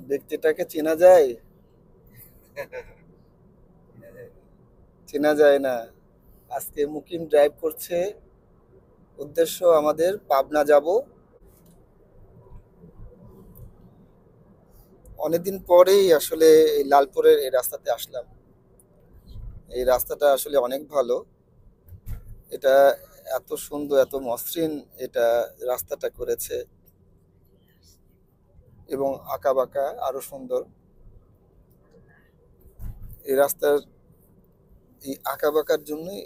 ব্যক্তিটাকে চেনা যায়? চেনা যায় না। আজকে মুকিম ড্রাইভ করছে, উদ্দেশ্য আমাদের পাবনা যাব। অনেকদিন পরেই আসলে এই লালপুরের এই রাস্তাতে আসলাম। এই রাস্তাটা আসলে অনেক ভালো। এটা এত সুন্দর, এত মসৃণ এটা রাস্তাটা করেছে, এবং আঁকা বাঁকা আরো সুন্দর। এই রাস্তার এই আঁকা বাঁকার জন্যই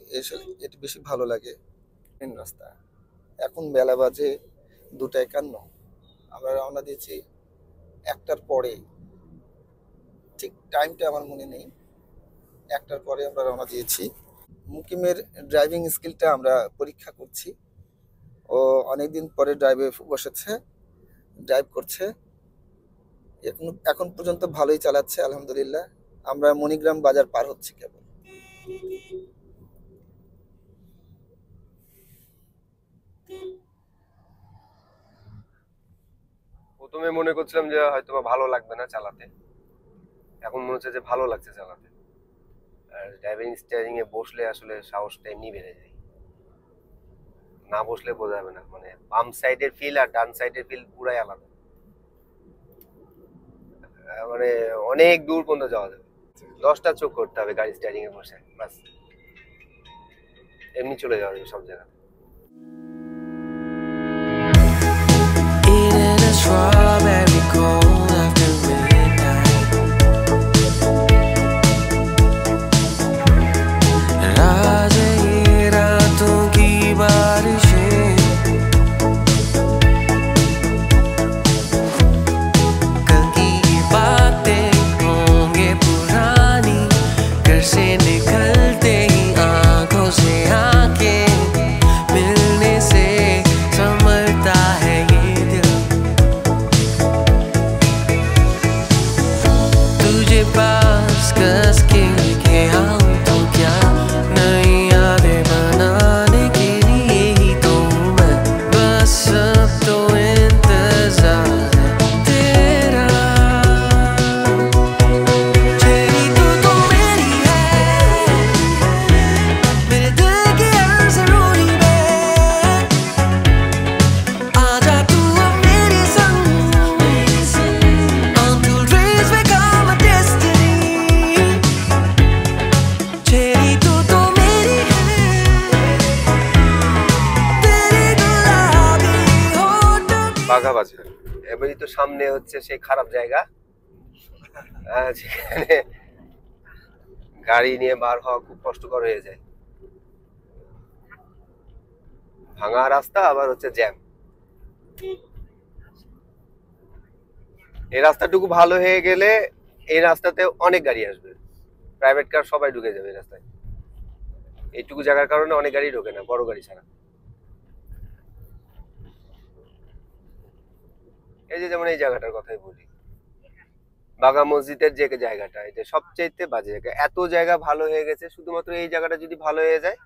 এটা বেশি ভালো লাগে। মেন রাস্তা। এখন বেলা বাজে 2:51। আমরা রওনা দিয়েছি 1টার পরে। ঠিক টাইমটা আমার মনে নেই। 1টার পরে আমরা রওনা দিয়েছি। মুকিমের ড্রাইভিং স্কিলটা আমরা পরীক্ষা করছি। ও অনেকদিন পরে ড্রাইভে বসেছে, ড্রাইভ করছে। এখন পর্যন্ত ভালোই চালাচ্ছে আলহামদুলিল্লাহ। আমরা মণিগ্রাম বাজার পার হচ্ছি কেবল। প্রথমে মনে করছিলাম যে হয়তো ভালো লাগবে না চালাতে, এখন মনে হচ্ছে যে ভালো লাগছে চালাতে। আর ড্রাইভিং স্টিয়ারিং এ বসলে আসলে সাহসটা এমনি বেড়ে যায়, না বসলে বোঝা যাবে না। মানে বাম সাইডের ফিল আর ডান সাইডের ফিল পুরাই আলাদা। মানে অনেক দূর পর্যন্ত যাওয়া যাবে। 10টা চোখ করতে হবে গাড়ি স্টিয়ারিং এ বসে, বাস এমনি চলে যাওয়া যাবে সব জায়গায়। Eating a strawberry cold after midnight. राज ये रातों की बारिशें, कल की बातें होंगे पुरानी, घर से निकलते ही आंखों से आंखें मिलने से संभलता है ये दिल। तुझे पास कस के लेके आऊं तो क्या, नई यादें बनाने के लिए ही तो मैं, बस अब तो इंतजार है तेरा। तेरी तो मेरी है, मेरे दिल की हर जरूरी में। आजा तू अब मेरे संग, until dreams become a destiny। तेरी तो मेरी है, तेरी गुलाबी होठों की। বাঘা বাজার এবারই তো সামনে হচ্ছে সেই খারাপ জায়গা, যেখানে গাড়ি নিয়ে বার হওয়া খুব কষ্টকর হয়ে যায়। ভাঙা রাস্তা, আবার হচ্ছে জ্যাম। এই রাস্তাটুকু ভালো হয়ে গেলে এই রাস্তাতে অনেক গাড়ি আসবে, প্রাইভেট কার সবাই ঢুকে যাবে এই রাস্তায়। এইটুকু জায়গার কারণে অনেক গাড়ি ঢোকে না, বড় গাড়ি ছাড়া। এই যে যেমন এই জায়গাটার কথাই বলি, বাঘা মসজিদের যে জায়গাটা, এটা সবচেয়ে বাজে জায়গা। এত জায়গা ভালো হয়ে গেছে, শুধুমাত্র এই জায়গাটা যদি ভালো হয়ে যায়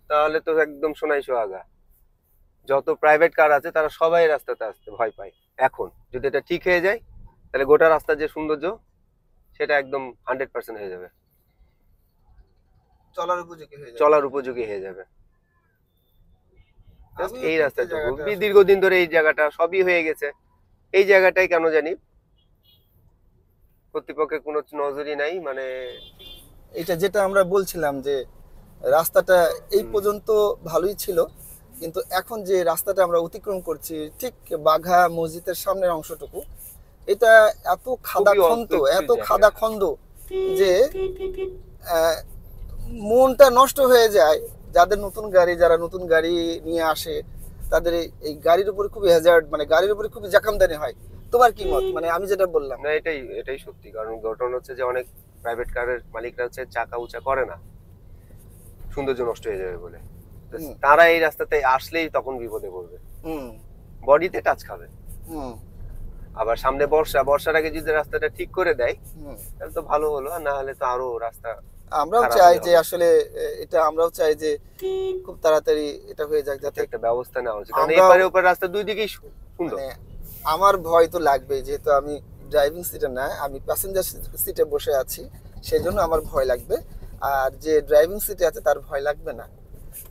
তাহলে তো একদম সোনাই সোহাগা। যত প্রাইভেট কার আছে তারা সবাই রাস্তাতে আসতে ভয় পায়। এখন যদি এটা ঠিক হয়ে যায় তাহলে গোটা রাস্তার যে সৌন্দর্য সেটা একদম 100% হয়ে যাবে, চলার উপযোগী হয়ে যাবে। চলার উপযোগী হয়ে যাবে। Just আমি এই এই রাস্তাটুকু জায়গাটা দীর্ঘদিন ধরে এই জায়গাটা সবই হয়ে গেছে, এই জায়গাটাই কেন জানি কর্তৃপক্ষের কোনো নজরই নাই। মানে এটা যেটা আমরা বলছিলাম যে রাস্তাটা এই পর্যন্ত ভালোই ছিল, কিন্তু এখন যে রাস্তাটা আমরা অতিক্রম করছি ঠিক বাঘা মসজিদের সামনের অংশটুকু, এটা এত খাদাখন্দ, অল্প একটু এত জায়গা। খাদাখন্দ যে মনটা নষ্ট হয়ে যায়। যারা নতুন গাড়ি নিয়ে আসে, তাদের এই গাড়ির উপরে খুবই হ্যাজার্ড, মানে গাড়ির উপরে খুবই জাকামদানি হয়। তোমার কি মত? মানে আমি যেটা বললাম, না, এটাই সত্যি। কারণ ঘটনা হচ্ছে যে অনেক প্রাইভেট কারের মালিকরা হচ্ছে চাকা উঁচা করে না, সৌন্দর্য নষ্ট হয়ে যাবে বলে। তো তারা এই রাস্তাতে আসলেই তখন বিপদে পড়বে, বডিতে টাচ খাবে। আবার সামনে বর্ষার আগে যদি রাস্তাটা ঠিক করে দেয় তাহলে তো ভালো হলো, আর না হলে তো আরো রাস্তা। আমরাও চাই যে আসলে আমরাও চাই যে খুব তাড়াতাড়ি এটা হয়ে যাক, যাতে একটা ব্যবস্থা নেওয়া উচিত। কারণ এপারে ওপারে রাস্তা দুই দিকেই সুন্দর। মানে আমার ভয় তো লাগবে, যেহেতু আমি ড্রাইভিং সিটে না, আমি প্যাসেঞ্জার সিটে বসে আছি, সেই জন্য আমার ভয় লাগবে। আর যে ড্রাইভিং সিটে আছে তার ভয় লাগবে না।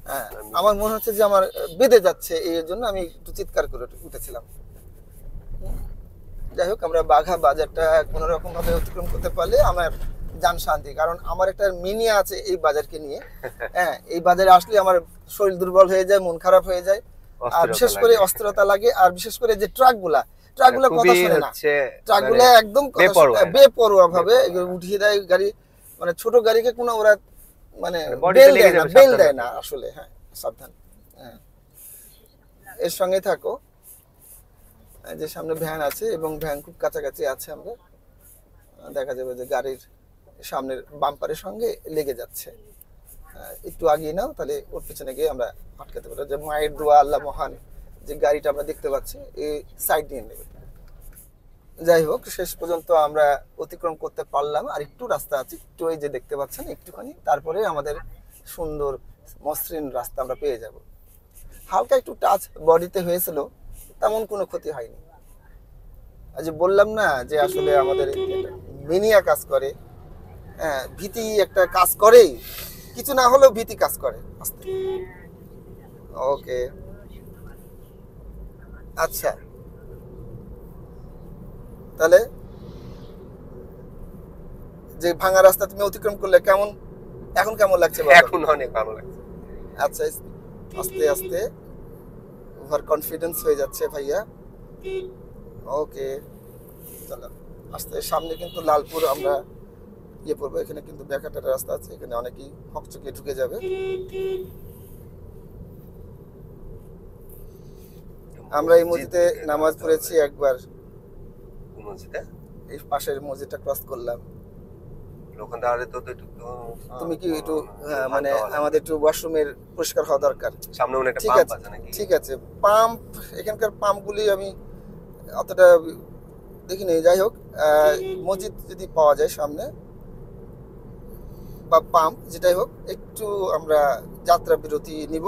হ্যাঁ, আমার মনে হচ্ছে যে আমার বেঁধে যাচ্ছে, এই জন্য আমি একটু চিৎকার করে উঠেছিলাম। যাই হোক, আমরা বাঘা বাজারটা কোনো রকম ভাবে অতিক্রম করতে পারলে আমার জান শান্তি, কারণ আমার একটা মিনিয়া আছে এই বাজারকে নিয়ে। হ্যাঁ, এই বাজারে আসলে আমার শরীর দুর্বল হয়ে যায়, মন খারাপ হয়ে যায়, আর বিশেষ করে অস্থিরতা লাগে। আর বিশেষ করে যে ট্রাকগুলা কথা শোনে না, ট্রাকগুলা একদম বেপরোয়া ভাবে উঠিয়ে দেয় গাড়ি, মানে ছোট গাড়িকে কোনো ওরা মানে বেল দেয় না আসলে। হ্যাঁ, সাবধান। হ্যাঁ, এর সঙ্গে থাকো। যে সামনে ভ্যান আছে এবং ভ্যান খুব কাছাকাছি আছে, আমরা দেখা যাবে যে গাড়ির সামনের বাম্পারের সঙ্গে লেগে যাচ্ছে। একটু আগিয়ে নাও, তাহলে ওর পিছনে গিয়ে আমরা আটকাতে পারবো। যে মায়ের দোয়া, আল্লাহ মহান, যে গাড়িটা আমরা দেখতে পাচ্ছি এই সাইড নিয়ে নেবে। যাই হোক, শেষ পর্যন্ত আমরা অতিক্রম করতে পারলাম। আর একটু রাস্তা আছে, একটু এই যে দেখতে পাচ্ছেন একটুখানি, তারপরে আমাদের সুন্দর মসৃণ রাস্তা আমরা পেয়ে যাব। হালকা একটু টাচ বডিতে হয়েছিল, তেমন কোনো ক্ষতি হয়নি। আজ বললাম না যে আসলে আমাদের মিনিয়া কাজ করে। হ্যাঁ, ভীতি একটা কাজ করেই, কিছু না হলেও ভীতি কাজ করে। আস্তে, ওকে, আচ্ছা, তাহলে যে ভাঙা রাস্তা তুমি অতিক্রম করলে কেমন, এখন কেমন লাগছে? এখন অনেক ভালো লাগছে। আচ্ছা, আস্তে আস্তে ওভার কনফিডেন্স হয়ে যাচ্ছে ভাইয়া। ওকে, চলো আস্তে। সামনে কিন্তু লালপুর আমরা ইয়ে পড়বো, এখানে কিন্তু ব্যাকাটার রাস্তা আছে, এখানে অনেকেই হকচকে ঢুকে যাবে। আমরা এই মসজিদে নামাজ পড়েছি একবার, এই পাশের মসজিদটা ক্রস করলাম। তুমি কি একটু মানে আমাদের একটু ওয়াশরুমের পরিষ্কার হওয়া দরকার, সামনে একটা ঠিক পাম্প আছে? আছে নাকি? ঠিক আছে, পাম্প, এখানকার পাম্পগুলি আমি অতটা দেখিনি। যাই হোক, মসজিদ যদি পাওয়া যায় সামনে বা পাম্প যেটাই হোক, একটু আমরা যাত্রা বিরতি নিব।